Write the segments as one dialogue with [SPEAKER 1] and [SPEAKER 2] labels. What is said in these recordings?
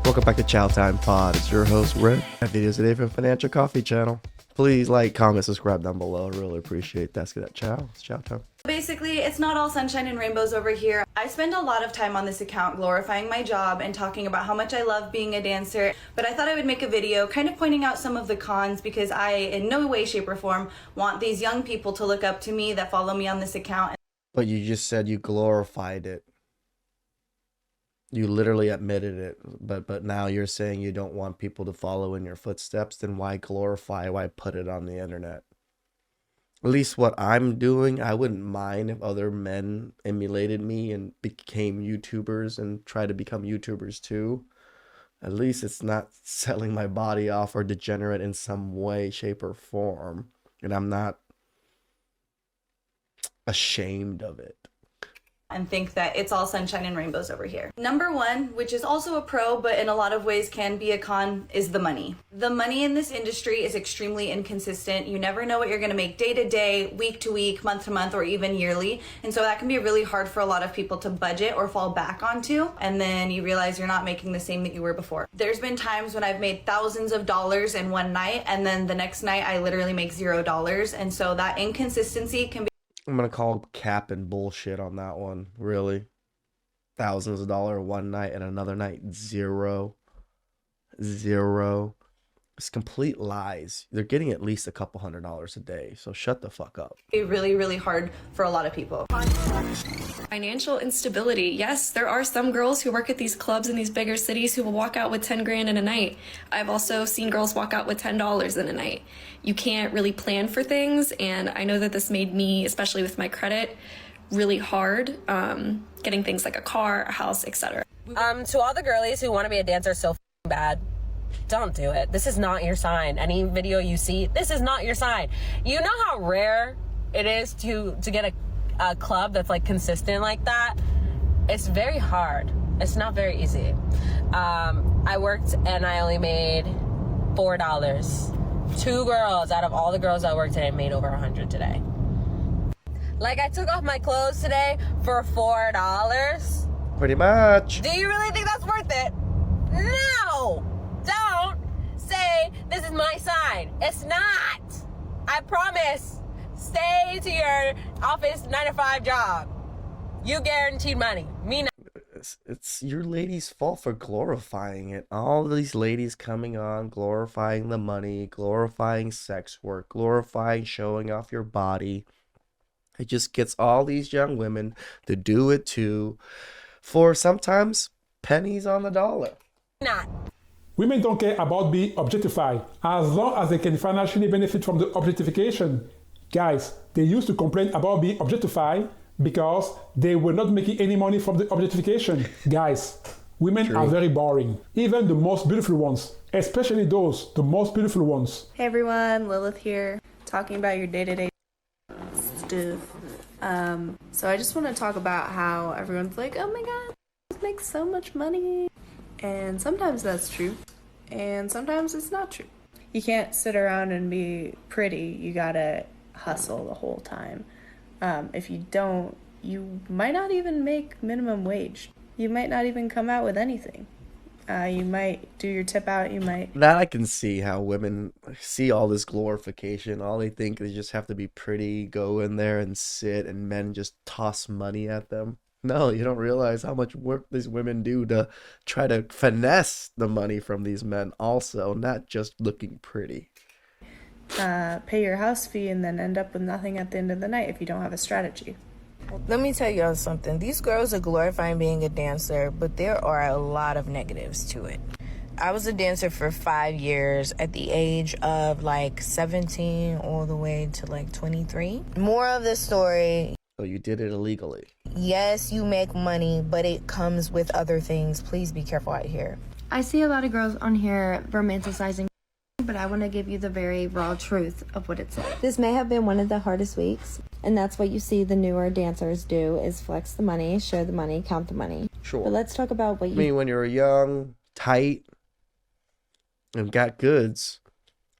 [SPEAKER 1] Welcome back to Chow Time Pod. It's your host, Red. I have videos today from Financial Coffee Channel. Please like, comment, subscribe down below. I really appreciate that. Let's get that chow. It's chow time.
[SPEAKER 2] Basically, it's not all sunshine and rainbows over here. I spend a lot of time on this account glorifying my job and talking about how much I love being a dancer, but I thought I would make a video kind of pointing out some of the cons because I, in no way, shape, or form, want these young people to look up to me that follow me on this account.
[SPEAKER 1] But you just said you glorified it. You literally admitted it, but now you're saying you don't want people to follow in your footsteps. Then why glorify? Why put it on the internet? At least what I'm doing, I wouldn't mind if other men emulated me and became YouTubers and try to become YouTubers too. At least it's not selling my body off or degenerate in some way, shape, or form. And I'm not ashamed of it.
[SPEAKER 2] And think that it's all sunshine and rainbows over here. Number one, which is also a pro, but in a lot of ways can be a con, is the money. The money in this industry is extremely inconsistent. You never know what you're gonna make day to day, week to week, month to month, or even yearly. And so that can be really hard for a lot of people to budget or fall back onto. And then you realize you're not making the same that you were before. There's been times when I've made thousands of dollars in one night, and then the next night I literally make $0. And so that inconsistency can be
[SPEAKER 1] I'm going to call cap and bullshit on that one, really. Thousands of dollars one night and another night, zero. It's complete lies. They're getting at least a couple $100s a day, so shut the fuck up.
[SPEAKER 2] really, really hard for a lot of people.
[SPEAKER 3] Financial instability. Yes, there are some girls who work at these clubs in these bigger cities who will walk out with 10 grand in a night. I've also seen girls walk out with $10 in a night. You can't really plan for things, and I know that this made me, especially with my credit, really hard getting things like a car, a house, etc.
[SPEAKER 4] To all the girlies who want to be a dancer so bad, don't do it. This is not your sign. Any video you see, this is not your sign. You know how rare it is to get a club that's like consistent like that? It's very hard. It's not very easy. I worked and I only made $4. 2 girls out of all the girls I worked today made over 100 today. Like, I took off my clothes today for $4.
[SPEAKER 1] Pretty much.
[SPEAKER 4] Do you really think that's worth it? No! Don't say this is my sign. It's not. I promise. Stay to your office 9-to-5 job. You guaranteed money. Me not.
[SPEAKER 1] It's your lady's fault for glorifying it. All these ladies coming on, glorifying the money, glorifying sex work, glorifying showing off your body. It just gets all these young women to do it too, for sometimes pennies on the dollar.
[SPEAKER 4] Not.
[SPEAKER 5] Women don't care about being objectified as long as they can financially benefit from the objectification. Guys, they used to complain about being objectified because they were not making any money from the objectification. Guys, women are very boring. Even the most beautiful ones, especially those, the most beautiful ones.
[SPEAKER 6] Hey everyone, Lilith here, talking about your day-to-day stuff. So I just want to talk about how everyone's like, oh my god, this makes so much money. And sometimes that's true, and sometimes it's not true. You can't sit around and be pretty. You gotta hustle the whole time. If you don't, you might not even make minimum wage. You might not even come out with anything. You might do your tip out, you might...
[SPEAKER 1] That I can see how women see all this glorification. All they think they just have to be pretty, go in there and sit, and men just toss money at them. No, you don't realize how much work these women do to try to finesse the money from these men also, not just looking pretty.
[SPEAKER 6] Pay your house fee and then end up with nothing at the end of the night if you don't have a strategy.
[SPEAKER 7] Let me tell y'all something. These girls are glorifying being a dancer, but there are a lot of negatives to it. I was a dancer for 5 years at the age of like 17 all the way to like 23. More of the story.
[SPEAKER 1] So you did it illegally.
[SPEAKER 7] Yes, you make money, but it comes with other things. Please be careful out here.
[SPEAKER 8] I see a lot of girls on here romanticizing, but I want to give you the very raw truth of what it's like.
[SPEAKER 9] This may have been one of the hardest weeks, and that's what you see the newer dancers do, is flex the money, show the money, count the money.
[SPEAKER 1] Sure.
[SPEAKER 9] But let's talk about what you...
[SPEAKER 1] I mean, when you're young, tight, and got goods,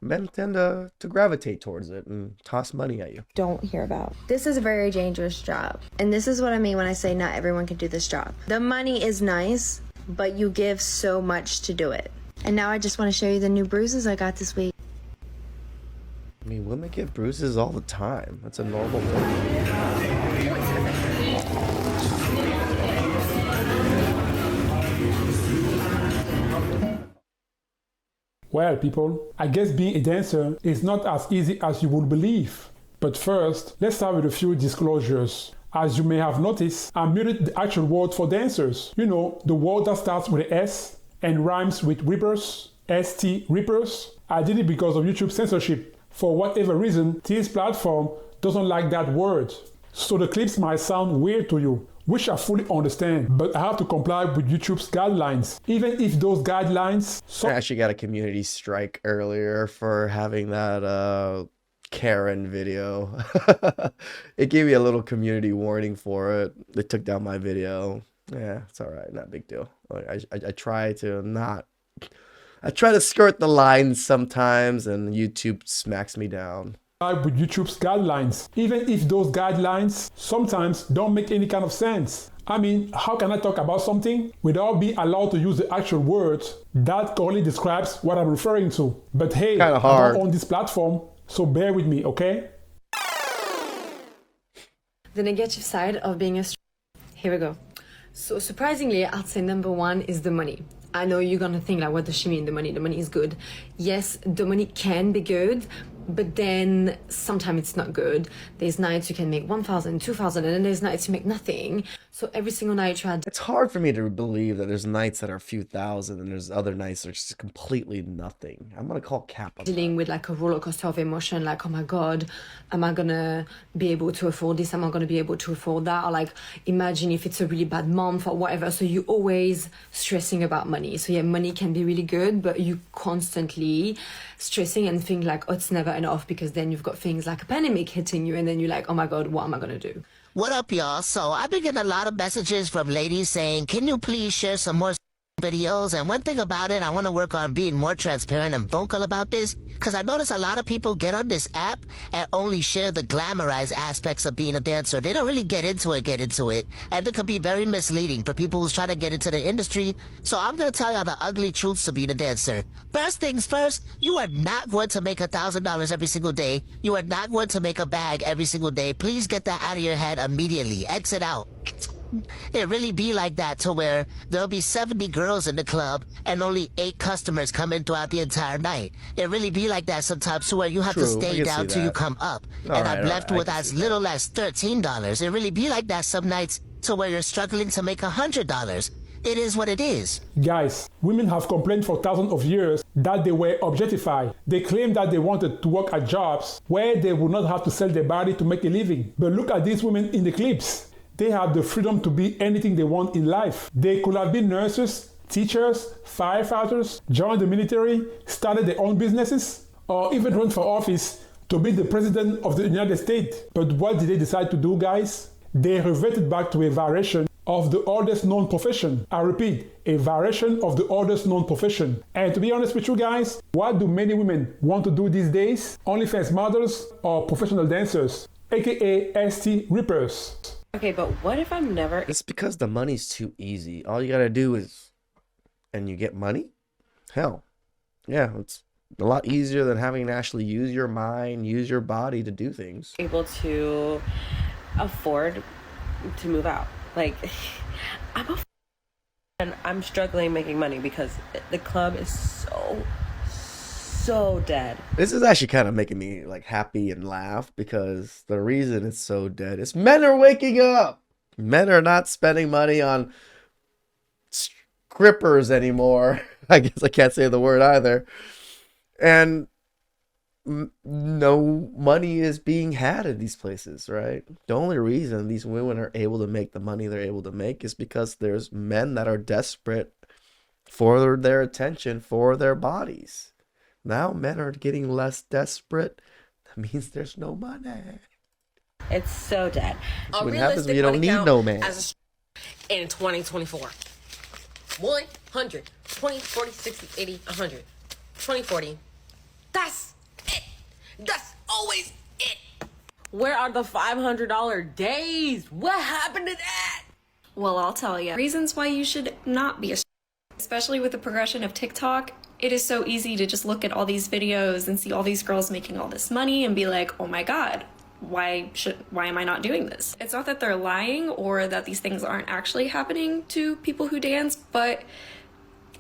[SPEAKER 1] men tend to gravitate towards it and toss money at you.
[SPEAKER 9] Don't hear about.
[SPEAKER 8] This is a very dangerous job. And this is what I mean when I say not everyone can do this job. The money is nice, but you give so much to do it. And now I just want to show you the new bruises I got this week.
[SPEAKER 1] I mean, women get bruises all the time. That's a normal thing.
[SPEAKER 5] Well, people, I guess being a dancer is not as easy as you would believe. But first, let's start with a few disclosures. As you may have noticed, I muted the actual word for dancers. You know, the word that starts with an S and rhymes with rippers, ST rippers. I did it because of YouTube censorship. For whatever reason, this platform doesn't like that word. So the clips might sound weird to you, which I fully understand, but I have to comply with YouTube's guidelines. Even if those guidelines...
[SPEAKER 1] I actually got a community strike earlier for having that Karen video. It gave me a little community warning for it. They took down my video. Yeah, it's all right. Not a big deal. I try to not... I try to skirt the lines sometimes, and YouTube smacks me down.
[SPEAKER 5] With YouTube's guidelines, even if those guidelines sometimes don't make any kind of sense. I mean, how can I talk about something without being allowed to use the actual words that correctly describes what I'm referring to? But hey, I don't own this platform, so bear with me, okay?
[SPEAKER 10] The negative side of being a... Here we go. So surprisingly, I'd say number one is the money. I know you're gonna think like, what does she mean, the money? The money is good. Yes, the money can be good, but then sometimes it's not good. There's nights you can make 1,000, 2,000, and then there's nights you make nothing. So every single night you try...
[SPEAKER 1] It's hard for me to believe that there's nights that are a few thousand and there's other nights that are just completely nothing. I'm gonna call cap on
[SPEAKER 10] dealing with like a roller coaster of emotion, like, oh my God, am I gonna be able to afford this? Am I gonna be able to afford that? Or like, imagine if it's a really bad month or whatever. So you're always stressing about money. So yeah, money can be really good, but you constantly stressing and think like, oh, it's never enough, because then you've got things like a pandemic hitting you and then you're like, oh my God, what am I gonna do?
[SPEAKER 11] What up, y'all? So I've been getting a lot of messages from ladies saying, can you please share some more videos? And one thing about it, I want to work on being more transparent and vocal about this, because I notice a lot of people get on this app and only share the glamorized aspects of being a dancer. They don't really get into it, and it can be very misleading for people who's trying to get into the industry. So I'm going to tell y'all the ugly truths of being a dancer. First things first, you are not going to make $1,000 every single day. You are not going to make a bag every single day. Please get that out of your head immediately. Exit out. It really be like that to where there'll be 70 girls in the club and only 8 customers come in throughout the entire night. It really be like that sometimes to where you have to stay down till you come up. And I'm left with as little as $13. It really be like that some nights to where you're struggling to make $100. It is what it is.
[SPEAKER 5] Guys, women have complained for thousands of years that they were objectified. They claimed that they wanted to work at jobs where they would not have to sell their body to make a living. But look at these women in the clips. They have the freedom to be anything they want in life. They could have been nurses, teachers, firefighters, joined the military, started their own businesses, or even run for office to be the president of the United States. But what did they decide to do, guys? They reverted back to a variation of the oldest known profession. I repeat, a variation of the oldest known profession. And to be honest with you guys, what do many women want to do these days? OnlyFans models or professional dancers, aka ST rippers.
[SPEAKER 4] Okay, but what if I'm never...
[SPEAKER 1] It's because the money's too easy. All you gotta do is... And you get money? Hell. Yeah, it's a lot easier than having to actually use your mind, use your body to do things.
[SPEAKER 4] Able to afford to move out. Like, and I'm struggling making money because the club is so dead.
[SPEAKER 1] This is actually kind of making me like happy and laugh, because the reason it's so dead is men are waking up. Men are not spending money on SKRIPPERS anymore. I guess I can't say the word either. And no money is being had in these places, right? The only reason these women are able to make the money they're able to make is because there's men that are desperate for their attention, for their bodies. Now men are getting less desperate. That means there's no money.
[SPEAKER 4] It's so dead.
[SPEAKER 1] That's what happens when you don't need no man.
[SPEAKER 4] In 2024. 100, 20, 40, 60, 80, 100. 20, 40. That's it. That's always it. Where are the $500 days? What happened to that?
[SPEAKER 3] Well, I'll tell you. Reasons why you should not be a Especially with the progression of TikTok, it is so easy to just look at all these videos and see all these girls making all this money and be like, oh my God, why am I not doing this? It's not that they're lying or that these things aren't actually happening to people who dance, but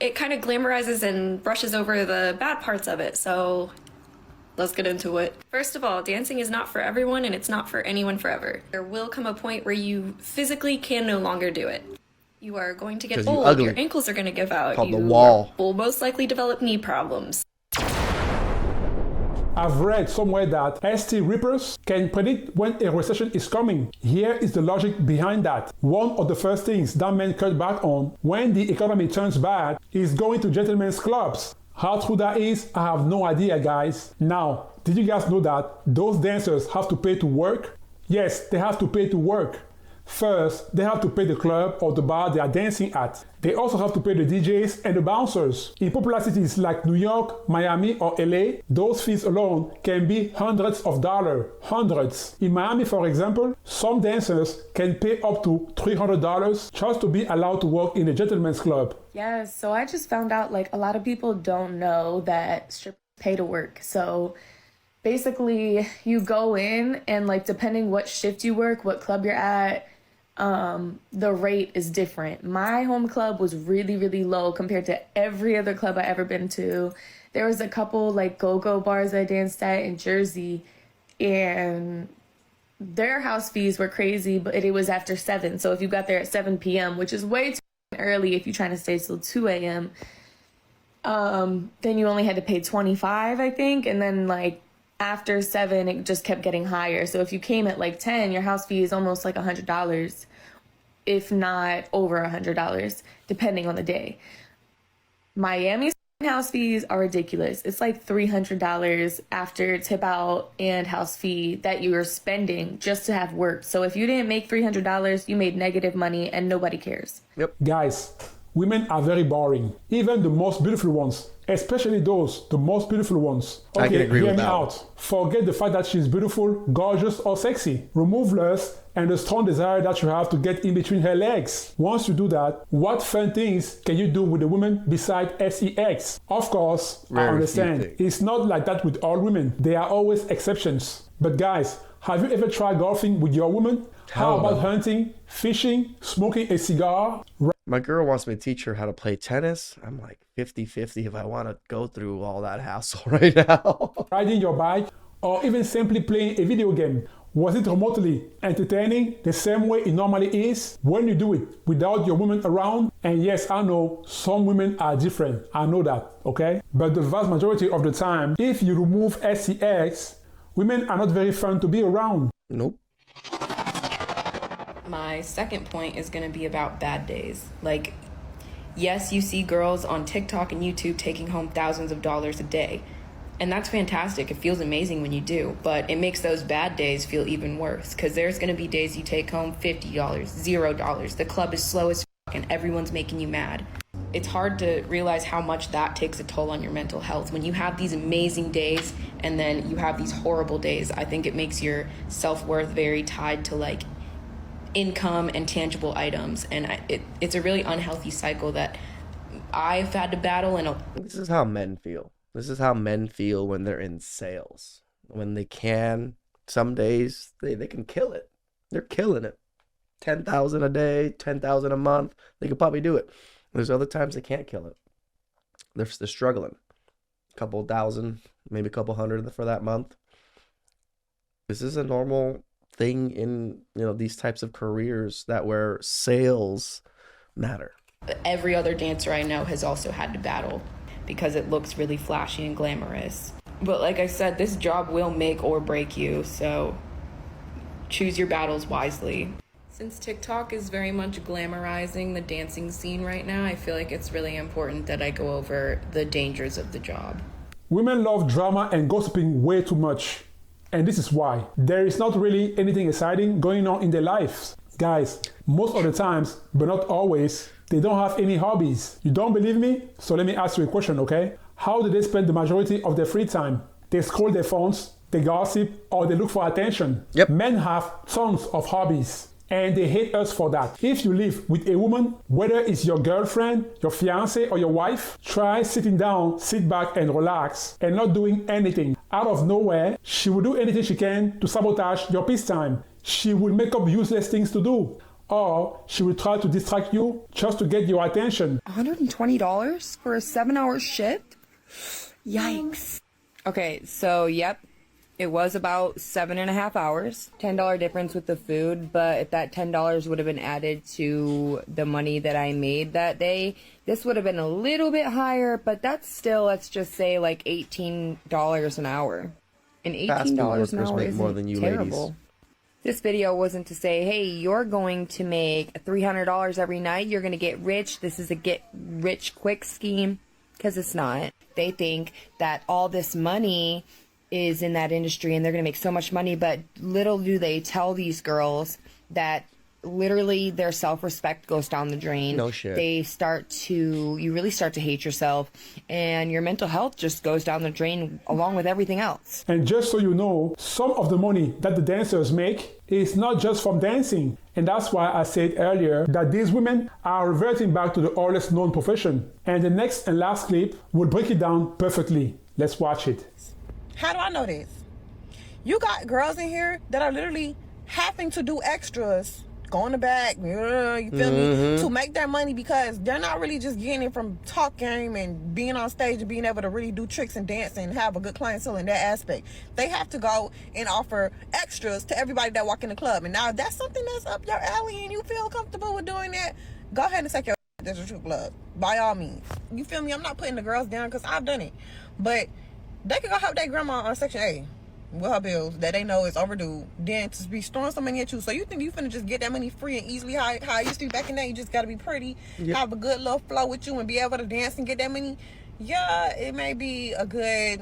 [SPEAKER 3] it kind of glamorizes and brushes over the bad parts of it. So let's get into it. First of all, dancing is not for everyone and it's not for anyone forever. There will come a point where you physically can no longer do it. You are going to get old, your ankles are going to give out,
[SPEAKER 1] Called
[SPEAKER 3] you
[SPEAKER 1] the wall.
[SPEAKER 3] will most likely develop knee problems.
[SPEAKER 5] I've read somewhere that SKRIPPERS can predict when a recession is coming. Here is the logic behind that. One of the first things that men cut back on when the economy turns bad is going to gentlemen's clubs. How true that is, I have no idea, guys. Now, did you guys know that those dancers have to pay to work? Yes, they have to pay to work. First, they have to pay the club or the bar they are dancing at. They also have to pay the DJs and the bouncers. In popular cities like New York, Miami, or LA, those fees alone can be hundreds of dollars. Hundreds. In Miami, for example, some dancers can pay up to $300 just to be allowed to work in a gentleman's club.
[SPEAKER 6] Yes, so I just found out like a lot of people don't know that strippers pay to work. So basically you go in and like depending what shift you work, what club you're at, the rate is different. My home club was really, really low compared to every other club I ever been to. There was a couple like go-go bars I danced at in Jersey, and their house fees were crazy, but it was after 7. So if you got there at 7 p.m., which is way too early if you're trying to stay till 2 a.m., then you only had to pay $25, I think, and then like after 7, it just kept getting higher. So if you came at like 10, your house fee is almost like $100, if not over $100, depending on the day. Miami's house fees are ridiculous. It's like $300 after tip out and house fee that you're spending just to have work. So if you didn't make $300, you made negative money and nobody cares.
[SPEAKER 1] Yep.
[SPEAKER 5] Guys, women are very boring. Even the most beautiful ones. Especially those, the most beautiful ones. Okay,
[SPEAKER 1] I can agree
[SPEAKER 5] hear
[SPEAKER 1] with
[SPEAKER 5] me
[SPEAKER 1] that.
[SPEAKER 5] out. Forget the fact that she's beautiful, gorgeous, or sexy. Remove lust and the strong desire that you have to get in between her legs. Once you do that, what fun things can you do with a woman besides sex? Of course, I understand. It's not like that with all women. There are always exceptions. But guys, have you ever tried golfing with your woman? How about hunting, fishing, smoking a cigar?
[SPEAKER 1] My girl wants me to teach her how to play tennis. I'm like 50-50 if I want to go through all that hassle right now.
[SPEAKER 5] Riding your bike, or even simply playing a video game. Was it remotely entertaining the same way it normally is when you do it without your woman around? And yes, I know some women are different. I know that, okay? But the vast majority of the time, if you remove sex, women are not very fun to be around.
[SPEAKER 1] Nope.
[SPEAKER 12] My second point is going to be about bad days. Like, yes, you see girls on TikTok and YouTube taking home thousands of dollars a day. And that's fantastic. It feels amazing when you do. But it makes those bad days feel even worse. Because there's going to be days you take home $50, $0. The club is slow as fuck and everyone's making you mad. It's hard to realize how much that takes a toll on your mental health. When you have these amazing days and then you have these horrible days, I think it makes your self-worth very tied to like income and tangible items, and it's a really unhealthy cycle that I've had to battle. And
[SPEAKER 1] this is how men feel. This is how men feel when they're in sales. When they can, some days they can kill it. They're killing it. 10,000 a day, 10,000 a month. They could probably do it. There's other times they can't kill it. They're struggling. A couple thousand, maybe a couple hundred for that month. This is a normal thing in these types of careers that where sales matter.
[SPEAKER 12] Every other dancer I know has also had to battle because it looks really flashy and glamorous. But like I said, this job will make or break you, so choose your battles wisely. Since TikTok is very much glamorizing the dancing scene right now, I feel like it's really important that I go over the dangers of the job.
[SPEAKER 5] Women love drama and gossiping way too much. And this is why. There is not really anything exciting going on in their lives. Guys, most of the times, but not always, they don't have any hobbies. You don't believe me? So let me ask you a question, okay? How do they spend the majority of their free time? They scroll their phones, they gossip, or they look for attention.
[SPEAKER 1] Yep.
[SPEAKER 5] Men have tons of hobbies. and they hate us for that. If you live with a woman, whether it's your girlfriend, your fiance, or your wife, try sitting down, sit back and relax and not doing anything. Out of nowhere, she will do anything she can to sabotage your peace time. She will make up useless things to do. Or she will try to distract you just to get your attention.
[SPEAKER 13] $120 for a 7-hour shift? Yikes. Okay, so yep, it was about 7.5 hours. $10 difference with the food, but if that $10 would have been added to the money that I made that day, this would have been a little bit higher, but that's still, let's just say, like $18 an hour. And $18 an hour isn't
[SPEAKER 1] more than you
[SPEAKER 13] terrible.
[SPEAKER 1] ladies.
[SPEAKER 13] This video wasn't to say, hey, you're going to make $300 every night. You're going to get rich. This is a get rich quick scheme, because it's not. They think that all this money is in that industry and they're going to make so much money, but little do they tell these girls that literally their self-respect goes down the drain.
[SPEAKER 1] No shit.
[SPEAKER 13] You really start to hate yourself, and your mental health just goes down the drain along with everything else.
[SPEAKER 5] And just so you know, some of the money that the dancers make is not just from dancing. And that's why I said earlier that these women are reverting back to the oldest known profession. And the next and last clip will break it down perfectly. Let's watch it.
[SPEAKER 14] How do I know this? You got girls in here that are literally having to do extras, go in the back, you feel me, to make their money, because they're not really just getting it from talk game and being on stage and being able to really do tricks and dance and have a good clientele in that aspect. They have to go and offer extras to everybody that walk in the club. And now if that's something that's up your alley and you feel comfortable with doing that, go ahead and take your to the strip club, by all means. You feel me? I'm not putting the girls down because I've done it, but they can go help their grandma on Section A with her bills that they know is overdue, then to be throwing some money at you. So you think you finna just get that money free and easily how it used to be back in the day? You just gotta be pretty, have a good little flow with you and be able to dance and get that money. Yeah, it may be a good,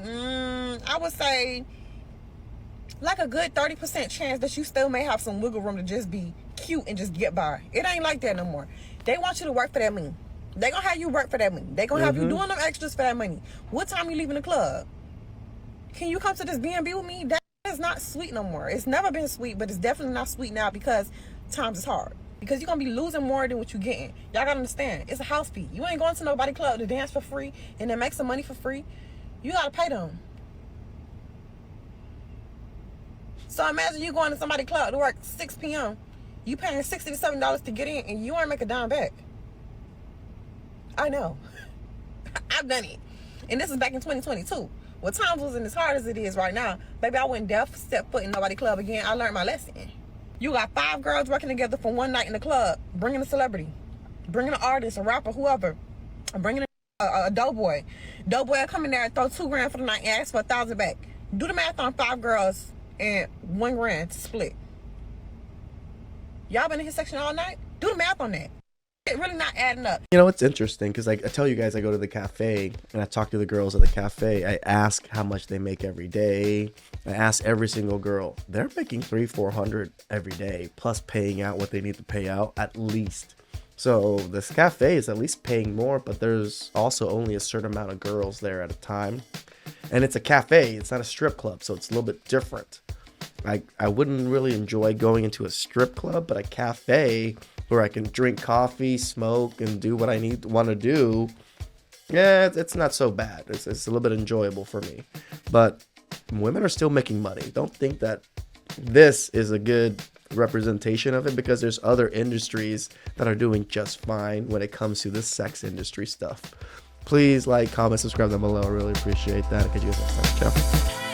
[SPEAKER 14] I would say like a good 30% chance that you still may have some wiggle room to just be cute and just get by. It ain't like that no more. They want you to work for that money. They gonna have you work for that money. They gonna have you doing them extras for that money. What time you leaving the club? Can you come to this B&B with me? That is not sweet no more. It's never been sweet, but it's definitely not sweet now because times is hard. Because you're going to be losing more than what you're getting. Y'all got to understand. It's a house fee. You ain't going to nobody club to dance for free and then make some money for free. You got to pay them. So imagine you going to somebody's club to work 6 p.m. You paying $60 to $70 to get in and you ain't make a dime back. I know. I've done it. And this is back in 2022. Well, times wasn't as hard as it is right now. Baby, I wouldn't dare step foot in nobody club again. I learned my lesson. You got 5 girls working together for one night in the club, bringing a celebrity, bringing an artist, a rapper, whoever, bringing a doughboy. Doughboy come in there and throw $2,000 for the night and ask for $1,000 back. Do the math on 5 girls and $1,000 to split. Y'all been in his section all night? Do the math on that. It really not adding up.
[SPEAKER 1] You know, it's interesting because like I tell you guys, I go to the cafe and I talk to the girls at the cafe. I ask how much they make every day. I ask every single girl. They're making $300-400 every day, plus paying out what they need to pay out at least. So this cafe is at least paying more, but there's also only a certain amount of girls there at a time. And it's a cafe, it's not a strip club, so it's a little bit different. I wouldn't really enjoy going into a strip club, but a cafe where I can drink coffee, smoke, and do what I want to do, yeah, it's not so bad. It's a little bit enjoyable for me. But women are still making money. Don't think that this is a good representation of it, because there's other industries that are doing just fine when it comes to this sex industry stuff. Please like, comment, subscribe down below. I really appreciate that. I'll catch you guys next time. Ciao.